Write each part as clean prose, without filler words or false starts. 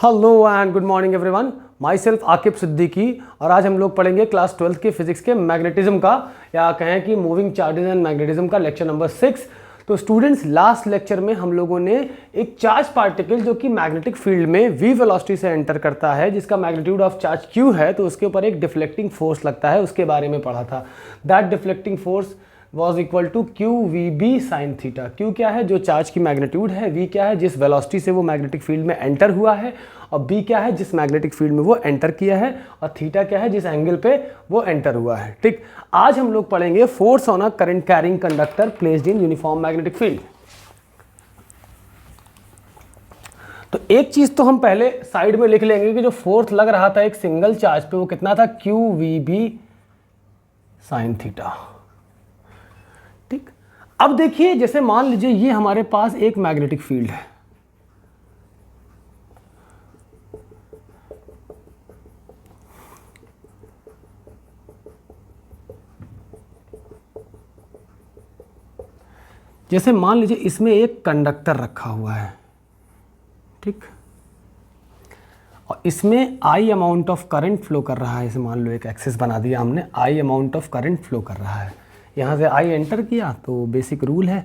Hello and good morning everyone. My self Aqib Siddiqui और आज हम लोग पढ़ेंगे क्लास 12th के फिजिक्स के मैग्नेटिज्म का या कहें कि मूविंग चार्जेस एंड मैग्नेटिज्म का लेक्चर नंबर 6। तो स्टूडेंट्स, लास्ट लेक्चर में हम लोगों ने एक चार्ज पार्टिकल जो कि मैग्नेटिक फील्ड में v वेलोसिटी से एंटर करता है, जिसका मैग्नीट्यूड ऑफ चार्ज q है, तो उसके ऊपर एक डिफ्लेक्टिंग फोर्स लगता है, उसके बारे में पढ़ा था। That deflecting force was equal to q v B sine theta. Q क्या है? जो चार्ज की मैग्नीट्यूड है, वी क्या है? जिस वेलोसिटी से वो मैग्नेटिक फील्ड में एंटर हुआ है, और बी क्या है? जिस मैग्नेटिक फील्ड में वो एंटर किया है, और थीटा क्या है? जिस एंगल पे वो एंटर हुआ है। ठीक, आज हम लोग पढ़ेंगे force on a current carrying conductor placed in uniform magnetic field. तो एक चीज तो हम पहले साइड में लिख लेंगे कि जो फोर्स लग रहा था एक सिंगल चार्ज पे, वो कितना था? Q v B sine theta. ठीक, अब देखिए, जैसे मान लीजिए ये हमारे पास एक मैग्नेटिक फील्ड है, जैसे मान लीजिए इसमें एक कंडक्टर रखा हुआ है, ठीक, और इसमें आई अमाउंट ऑफ करंट फ्लो कर रहा है। इसे मान लो एक एक्सिस बना दिया हमने, आई अमाउंट ऑफ करंट फ्लो कर रहा है। यहाँ से आई एंटर किया तो बेसिक रूल है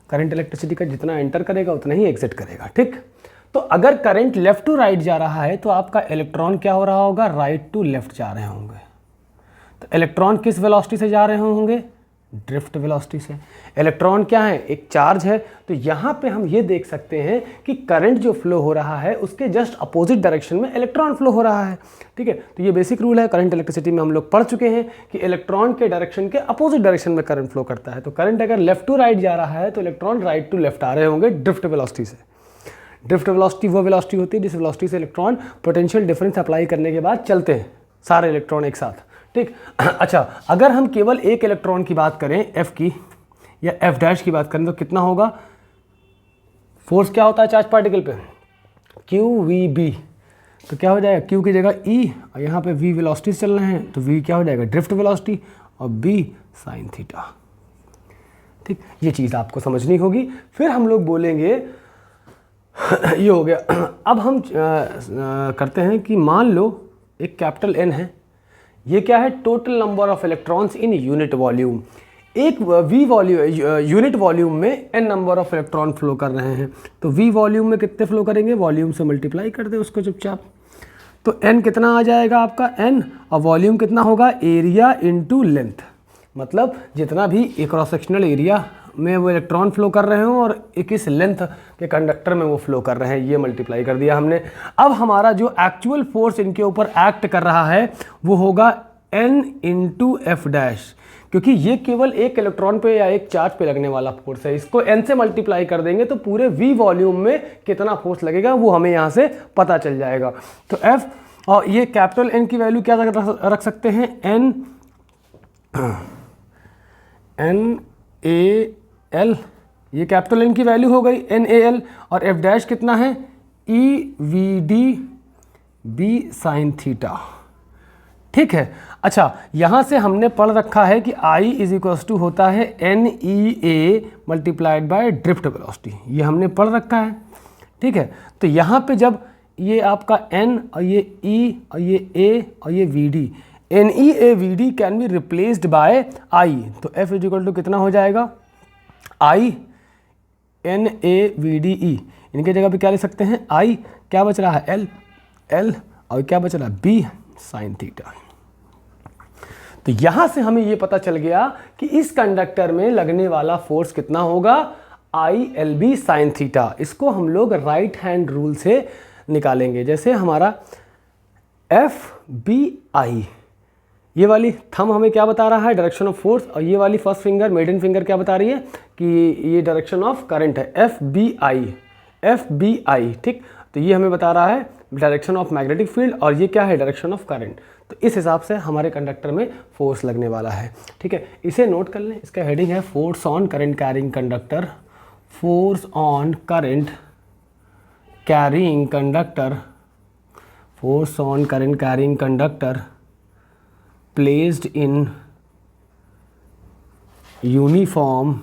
करंट इलेक्ट्रिसिटी का, जितना एंटर करेगा उतना ही एग्जिट करेगा। ठीक, तो अगर करंट लेफ्ट टू राइट जा रहा है तो आपका इलेक्ट्रॉन क्या हो रहा होगा? राइट टू लेफ्ट जा रहे होंगे। तो इलेक्ट्रॉन किस वेलोसिटी से जा रहे होंगे? ड्रिफ्ट वेलोसिटी से। इलेक्ट्रॉन क्या है? एक चार्ज है। तो यहाँ पे हम ये देख सकते हैं कि करंट जो फ्लो हो रहा है उसके जस्ट अपोजिट डायरेक्शन में इलेक्ट्रॉन फ्लो हो रहा है। ठीक है, तो ये बेसिक रूल है, करंट इलेक्ट्रिसिटी में हम लोग पढ़ चुके हैं कि इलेक्ट्रॉन के डायरेक्शन के अपोजिट डायरेक्शन में करंट फ्लो करता है। तो करंट अगर लेफ्ट टू राइट जा रहा है तो इलेक्ट्रॉन राइट टू लेफ्ट आ रहे होंगे ड्रिफ्ट वेलोसिटी से। ड्रिफ्ट वेलोसिटी वो वेलोसिटी होती है जिस वेलोसिटी से इलेक्ट्रॉन पोटेंशियल डिफरेंस अप्लाई करने के बाद चलते हैं सारे इलेक्ट्रॉन एक साथ। ठीक, अच्छा, अगर हम केवल एक इलेक्ट्रॉन की बात करें, एफ की या एफ डैश की बात करें, तो कितना होगा? फोर्स क्या होता है चार्ज पार्टिकल पे? Q v B. तो क्या हो जाएगा? क्यू की जगह ई, और यहाँ पे वी वेलोसिटी चल रहे हैं, तो वी क्या हो जाएगा? ड्रिफ्ट वेलोसिटी, और बी साइन थीटा। ठीक, ये चीज़ आपको समझनी होगी। फिर हम लोग बोलेंगे ये हो गया। अब हम करते हैं कि मान लो एक कैपिटल एन है, ये क्या है? Total number of electrons in unit volume. एक वी वॉल्यूम यूनिट वॉल्यूम में n number of electron flow कर रहे हैं, तो वी वॉल्यूम में कितने फ्लो करेंगे? वॉल्यूम से मल्टीप्लाई कर दे उसको चुपचाप। तो एन कितना आ जाएगा आपका? एन, और वॉल्यूम कितना होगा? Area into length. मतलब जितना भी क्रॉस सेक्शनल एरिया में वो इलेक्ट्रॉन फ्लो कर रहे हो और किस लेंथ के कंडक्टर में वो फ्लो कर रहे हैं, ये मल्टीप्लाई कर दिया हमने। अब हमारा जो एक्चुअल फोर्स इनके ऊपर एक्ट कर रहा है वो होगा n इंटू एफ डैश, क्योंकि ये केवल एक इलेक्ट्रॉन पे या एक चार्ज पे लगने वाला फोर्स है। इसको n से मल्टीप्लाई कर देंगे तो पूरे v वॉल्यूम में कितना फोर्स लगेगा वो हमें यहाँ से पता चल जाएगा। तो f, और ये कैपिटल N की वैल्यू क्या रख सकते हैं? n a l, ये कैपिटल N की वैल्यू हो गई n a l, और f डैश कितना है? e v d b sign theta. ठीक है, अच्छा, यहाँ से हमने पढ़ रखा है कि I इज इक्वल्स टू होता है n e a multiplied by drift velocity, ये हमने पढ़ रखा है। ठीक है, तो यहाँ पे जब ये आपका n और ये e और ये a और ये v d, n e a v d can be replaced by I, तो f इज इक्वल टू कितना हो जाएगा? I n a v d e, इनके जगह पे क्या लिख सकते हैं? I क्या बच रहा है? l, और क्या बच रहा है? b sine theta. तो यहां से हमें यह पता चल गया कि इस कंडक्टर में लगने वाला फोर्स कितना होगा? I L B sine theta. इसको हम लोग राइट हैंड रूल से निकालेंगे। जैसे हमारा एफ बी आई, ये वाली थंब हमें क्या बता रहा है? डायरेक्शन ऑफ फोर्स, और ये वाली फर्स्ट फिंगर, मिडिल फिंगर क्या बता रही है? कि ये डायरेक्शन ऑफ करंट है, F B I, F B I. ठीक, तो ये हमें बता रहा है डायरेक्शन ऑफ मैग्नेटिक फील्ड, और ये क्या है? Direction of current. तो इस हिसाब से हमारे कंडक्टर में फोर्स लगने वाला है। ठीक है, इसे नोट कर लें। इसका हेडिंग है force on current carrying conductor, force on current carrying conductor, force on current carrying conductor placed in uniform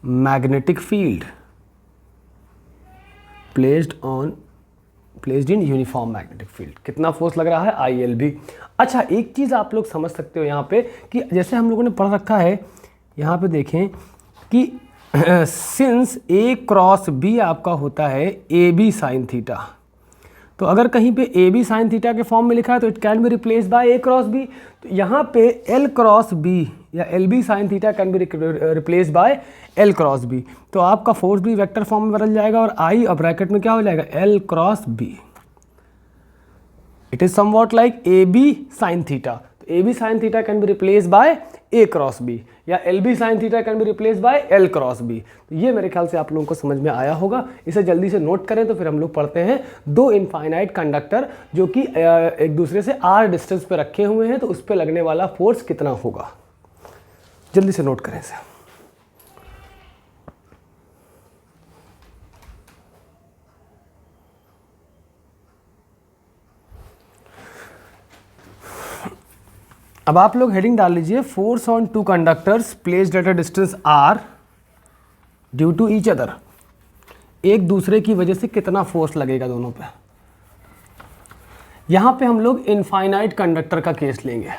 magnetic field, placed on placed in uniform magnetic field. कितना फोर्स लग रहा है, ILB। अच्छा, एक चीज़ आप लोग समझ सकते हो यहाँ पे कि जैसे हम लोगों ने पढ़ रखा है, यहाँ पे देखें कि सिंस A क्रॉस B आपका होता है AB साइन थीटा, तो अगर कहीं पे AB साइन थीटा के फॉर्म में लिखा है तो it can be replace by A cross B। तो यहाँ पे L क्रॉस B या LB sine theta can be replace by L cross B। तो आपका फोर्स भी वेक्टर फॉर्म में बदल जाएगा और I और ब्रैकेट में क्या हो जाएगा, L cross B। It is somewhat like AB sine theta. तो AB sine theta can be replace by A cross B या LB sine theta can be replace by L cross B। तो ये मेरे ख्याल से आप लोगों को समझ में आया होगा। इसे जल्दी से नोट करें तो फिर हम लोग पढ़ते हैं दो इनफाइनाइट कंडक्टर जो कि एक दूसरे से r डिस्टेंस पे रखे हुए हैं, तो उस पर लगने वाला फोर्स कितना होगा। जल्दी से नोट करें इसे। अब आप लोग हेडिंग डाल लीजिए, force on two conductors placed at a distance r due to each other. एक दूसरे की वजह से कितना फोर्स लगेगा दोनों पे। यहां पे हम लोग इनफाइनाइट कंडक्टर का केस लेंगे।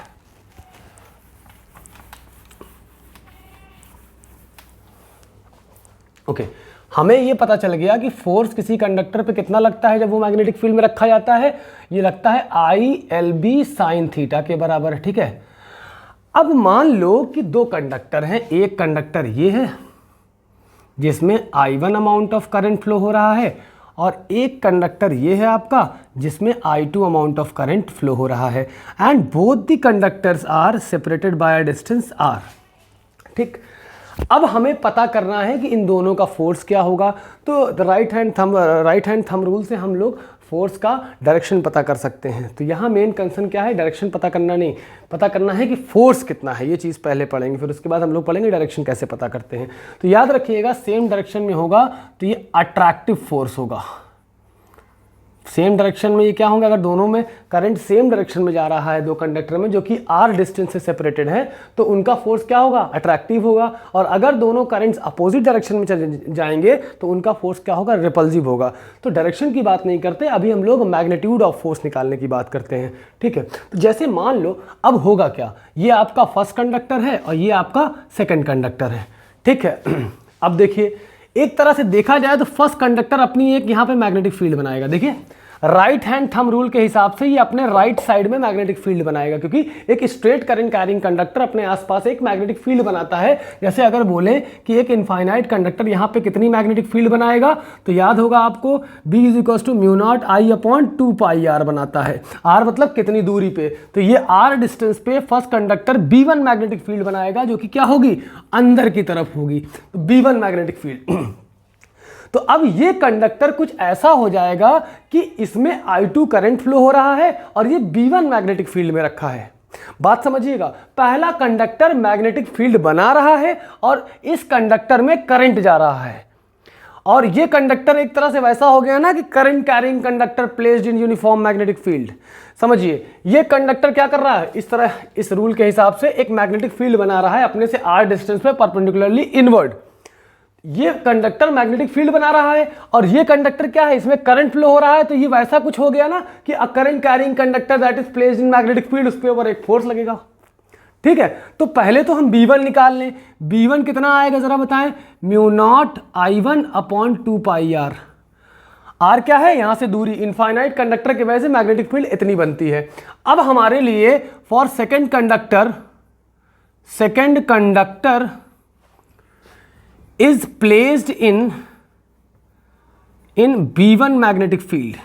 ओके, हमें ये पता चल गया कि फोर्स किसी कंडक्टर पे कितना लगता है जब वो मैग्नेटिक फील्ड में रखा जाता है। ये लगता है ILB साइन थीटा के बराबर है, ठीक है। अब मान लो कि दो कंडक्टर हैं, एक कंडक्टर ये है जिसमें I1 amount of current flow हो रहा है और एक कंडक्टर ये है आपका जिसमें I2 amount of current flow हो रहा है, and both the conductors are separated by a distance r, ठीक। अब हमें पता करना है कि इन दोनों का फोर्स क्या होगा। तो राइट हैंड थंब रूल से हम लोग फोर्स का डायरेक्शन पता कर सकते हैं। तो यहाँ मेन कंसर्न क्या है, डायरेक्शन पता करना नहीं, पता करना है कि फोर्स कितना है। ये चीज़ पहले पढ़ेंगे, फिर उसके बाद हम लोग पढ़ेंगे डायरेक्शन कैसे पता करते हैं। तो याद रखिएगा, सेम डायरेक्शन में होगा तो ये अट्रैक्टिव फोर्स होगा। सेम डायरेक्शन में ये क्या होंगे, अगर दोनों में करंट सेम डायरेक्शन में जा रहा है दो कंडक्टर में जो कि r डिस्टेंस से सेपरेटेड है, तो उनका फोर्स क्या होगा, अट्रैक्टिव होगा। और अगर दोनों करंट्स अपोजिट डायरेक्शन में चले जाएंगे तो उनका फोर्स क्या होगा, रिपल्सिव होगा। तो डायरेक्शन की बात नहीं करते, अभी हम लोग मैग्नीट्यूड ऑफ फोर्स निकालने की बात करते हैं, ठीक है। तो जैसे मान लो अब होगा क्या, ये आपका फर्स्ट कंडक्टर है और ये आपका सेकेंड कंडक्टर है, ठीक है। अब देखिए, एक तरह से देखा जाए तो फर्स्ट कंडक्टर अपनी एक यहाँ पे मैग्नेटिक फील्ड बनाएगा। देखिए, राइट हैंड थंब रूल के हिसाब से ये अपने राइट साइड में मैग्नेटिक फील्ड बनाएगा, क्योंकि एक स्ट्रेट करंट कैरिंग कंडक्टर अपने आसपास एक मैग्नेटिक फील्ड बनाता है। जैसे अगर बोले कि एक इनफाइनाइट कंडक्टर यहाँ पे कितनी मैग्नेटिक फील्ड बनाएगा, तो याद होगा आपको B = μ0 I/2πr बनाता है। r मतलब कितनी दूरी पे, तो ये r डिस्टेंस पे first conductor B1 magnetic field बनाएगा जो कि क्या होगी, अंदर की तरफ होगी, तो B1 मैग्नेटिक फील्ड। तो अब ये कंडक्टर कुछ ऐसा हो जाएगा कि इसमें I2 करंट फ्लो हो रहा है और ये B1 मैग्नेटिक फील्ड में रखा है। बात समझिएगा, पहला कंडक्टर मैग्नेटिक फील्ड बना रहा है और इस कंडक्टर में करंट जा रहा है, और ये कंडक्टर एक तरह से वैसा हो गया ना कि current carrying conductor placed in uniform magnetic field. समझिए, ये कंडक्टर क्या कर रहा है, इस तरह इस रूल के हिसाब से एक मैग्नेटिक फील्ड बना रहा है अपने से r डिस्टेंस पे परपेंडिकुलरली इनवर्ड। ये कंडक्टर मैग्नेटिक फील्ड बना रहा है और ये कंडक्टर क्या है, इसमें करंट फ्लो हो रहा है। तो ये वैसा कुछ हो गया ना कि a current carrying conductor that is placed in magnetic field, उसके ऊपर एक फोर्स लगेगा, ठीक है। तो पहले तो हम B1 निकाल लें। B1 कितना आएगा जरा बताएं, μ0 I/2πr। r क्या है, यहां से दूरी, इनफाइनाइट कंडक्टर की वजह से मैग्नेटिक फील्ड इतनी बनती है। अब हमारे लिए for second conductor is placed in B1 magnetic field.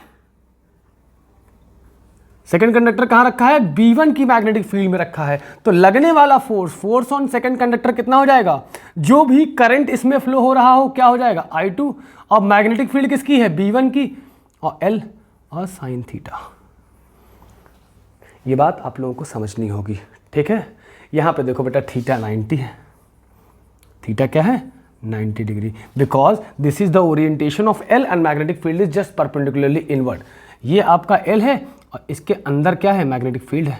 Second conductor कहां रखा है, B1 की मैग्नेटिक फील्ड में रखा है। तो लगने वाला फोर्स ऑन सेकेंड कंडक्टर कितना हो जाएगा, जो भी करंट इसमें फ्लो हो रहा हो क्या हो जाएगा, I2, और मैग्नेटिक फील्ड किसकी है, B1 की, और L और साइन थीटा। ये बात आप लोगों को समझनी होगी, ठीक है। यहां पे देखो बेटा, थीटा 90 है, थीटा क्या है, 90 degree, because this is the orientation of L and magnetic field is just perpendicularly inward. ये आपका L है और इसके अंदर क्या है, मैग्नेटिक फील्ड है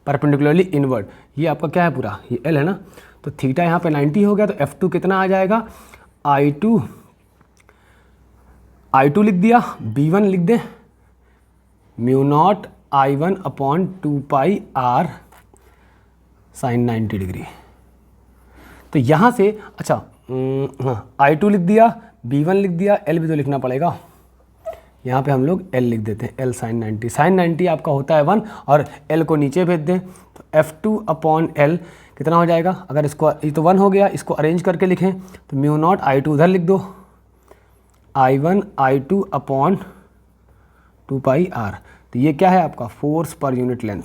परपेंडिकुलरली इनवर्ड। ये आपका क्या है पूरा, ये L है ना, तो थीटा यहाँ पे 90 हो गया, तो F2 कितना आ जाएगा, I2 लिख दिया, B1 लिख दे, mu naught I1 upon 2πr sine 90 degree. तो यहाँ से अच्छा हाँ I2 लिख दिया, B1 लिख दिया, L भी तो लिखना पड़ेगा। यहाँ पे हम लोग L लिख देते हैं, L साइन 90। साइन 90 आपका होता है 1 और L को नीचे भेज दें तो F2 अपॉन L कितना हो जाएगा। अगर इसको, ये तो 1 हो गया, इसको अरेंज करके लिखें तो म्यू नॉट I2 उधर लिख दो, I1 I2 अपॉन 2πr। तो ये क्या है आपका force per unit length,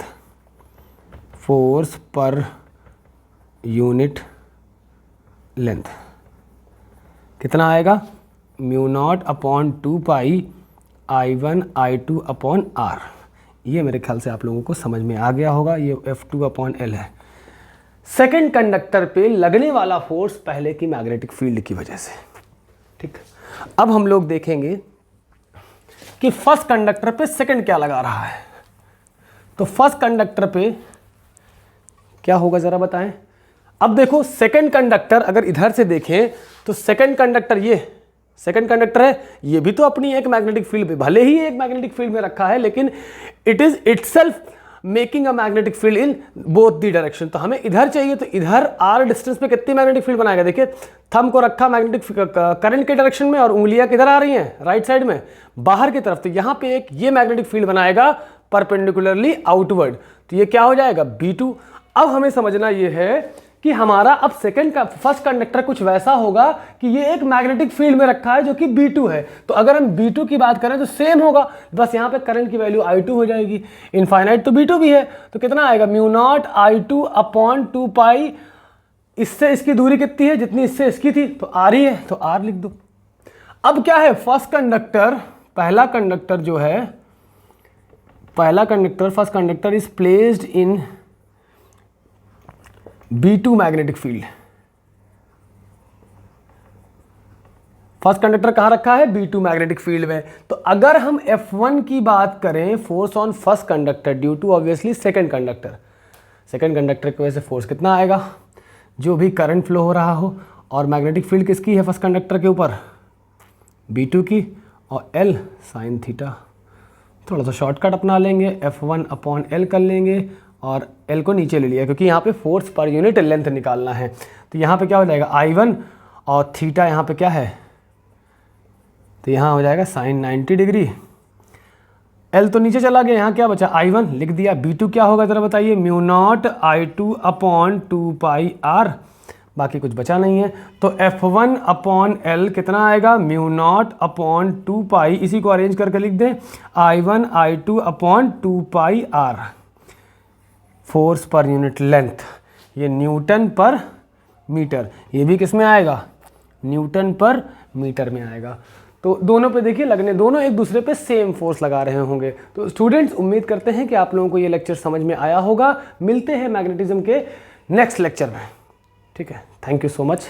force per unit length कितना आएगा, mu naught upon 2π I1 I2 upon r। ये मेरे ख्याल से आप लोगों को समझ में आ गया होगा। ये F2 अपॉन L है। सेकंड कंडक्टर पे लगने वाला फोर्स पहले की मैग्नेटिक फील्ड की वजह से। ठीक, अब हम लोग देखेंगे कि फर्स्ट कंडक्टर पे सेकंड क्या लगा रहा है। तो फर्स्ट कंडक्टर पे क्या होगा जरा बताएं। अब देखो सेकंड कंडक्टर अगर इधर से देखें तो सेकंड कंडक्टर, ये सेकंड कंडक्टर है, ये भी तो अपनी एक मैग्नेटिक फील्ड पे, भले ही एक मैग्नेटिक फील्ड में रखा है, लेकिन it is itself making a magnetic field in both the direction. तो हमें इधर चाहिए, तो इधर r डिस्टेंस पे कितनी मैग्नेटिक फील्ड बनाएगा। देखिए थंब को रखा मैग्नेटिक करंट के डायरेक्शन में और उंगलियां किधर आ रही हैं, राइट साइड में बाहर की तरफ। तो यहाँ पे एक ये मैग्नेटिक फील्ड बनाएगा परपेंडिकुलरली आउटवर्ड। तो ये क्या हो जाएगा B2। अब हमें समझना ये है कि हमारा अब सेकंड का फर्स्ट कंडक्टर कुछ वैसा होगा कि ये एक मैग्नेटिक फील्ड में रखा है जो कि B2 है। तो अगर हम B2 की बात करें तो सेम होगा, बस यहाँ पे करंट की वैल्यू I2 हो जाएगी। इनफाइनाइट तो B2 भी है, तो कितना आएगा म्यू नॉट I2 अपॉन 2π। इससे इसकी दूरी कितनी है, जितनी इससे इसकी थी, तो R ही है, तो R लिख दो। अब क्या है, फर्स्ट कंडक्टर, पहला कंडक्टर जो है, पहला conductor first conductor is placed in B2 magnetic field. First conductor कहां रखा है, B2 मैग्नेटिक फील्ड में। तो अगर हम F1 की बात करें, force on first conductor due to obviously second conductor, second conductor की वजह से फोर्स कितना आएगा, जो भी करंट फ्लो हो रहा हो। और मैग्नेटिक फील्ड किसकी है फर्स्ट कंडक्टर के ऊपर, B2 की, और L साइन थीटा। थोड़ा सा शॉर्टकट अपना लेंगे, F1 अपॉन L कर लेंगे और L को नीचे ले लिया क्योंकि यहाँ पे फोर्स पर यूनिट लेंथ निकालना है। तो यहाँ पे क्या हो जाएगा I1 और थीटा यहाँ पे क्या है, तो यहाँ हो जाएगा साइन 90 डिग्री। L तो नीचे चला गया, यहाँ क्या बचा I1 लिख दिया। B2 क्या होगा जरा बताइए, mu naught I2 upon 2πr, बाकी कुछ बचा नहीं है। तो F1 अपॉन L कितना आएगा, म्यू नॉट अपॉन 2π, इसी को अरेंज करके लिख दें I1 I2 upon 2πr, force per unit length. ये न्यूटन पर मीटर, ये भी किस में आएगा, न्यूटन पर मीटर में आएगा। तो दोनों पे देखिए लगने, दोनों एक दूसरे पे सेम फोर्स लगा रहे होंगे। तो स्टूडेंट्स उम्मीद करते हैं कि आप लोगों को ये लेक्चर समझ में आया होगा। मिलते हैं मैग्नेटिज्म के नेक्स्ट लेक्चर में। ठीक है, थैंक यू सो मच।